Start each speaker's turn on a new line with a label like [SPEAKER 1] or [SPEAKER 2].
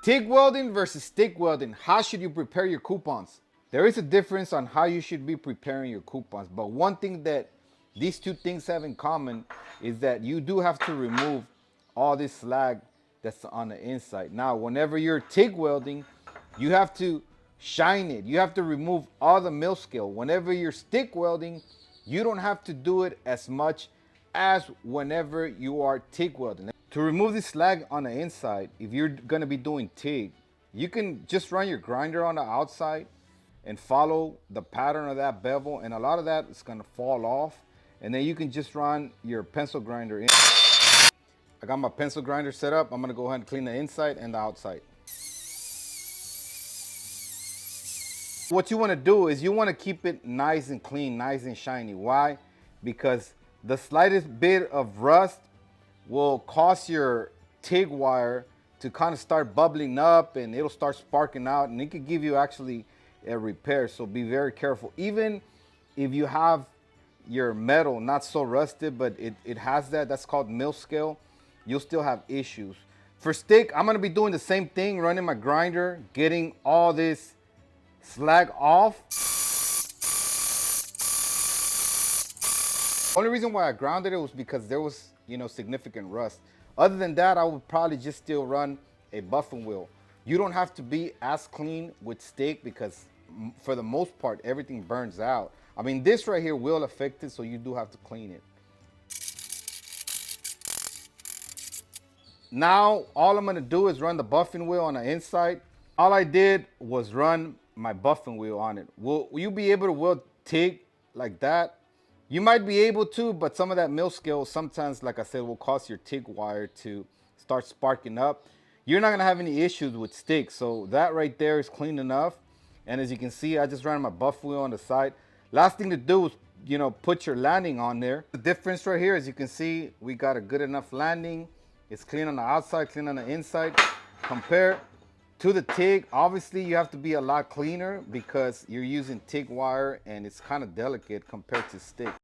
[SPEAKER 1] TIG welding versus stick welding. How should you prepare your coupons? There is a difference on how you should be preparing your coupons, but one thing that these two things have in common is that you do have to remove all this slag that's on the inside. Now, whenever you're TIG welding, you have to shine it. You have to remove all the mill scale. Whenever you're stick welding, you don't have to do it as much as whenever you are TIG welding. To remove this slag on the inside, if you're gonna be doing TIG, you can just run your grinder on the outside and follow the pattern of that bevel, and a lot of that is gonna fall off. And then you can just run your pencil grinder in. I got my pencil grinder set up. I'm gonna go ahead and clean the inside and the outside. What you wanna do is you wanna keep it nice and clean, nice and shiny. Why? Because the slightest bit of rust will cause your TIG wire to kind of start bubbling up, and it'll start sparking out, and it could give you actually a repair. So be very careful. Even if you have your metal not so rusted, but it has that's called mill scale, you'll still have issues. For stick, I'm gonna be doing the same thing, running my grinder, getting all this slag off. Only reason why I grounded it was because there was, significant rust. Other than that, I would probably just still run a buffing wheel. You don't have to be as clean with stick because for the most part, everything burns out. I mean, this right here will affect it, so you do have to clean it. Now, all I'm gonna do is run the buffing wheel on the inside. All I did was run my buffing wheel on it. Will you be able to weld TIG like that? You might be able to, but some of that mill scale sometimes, like I said, will cause your TIG wire to start sparking up. You're not gonna have any issues with stick, so that right there is clean enough. And as you can see, I just ran my buff wheel on the side. Last thing to do is, put your landing on there. The difference right here, as you can see, we got a good enough landing. It's clean on the outside, clean on the inside. Compared to the TIG, obviously you have to be a lot cleaner because you're using TIG wire and it's kind of delicate compared to stick.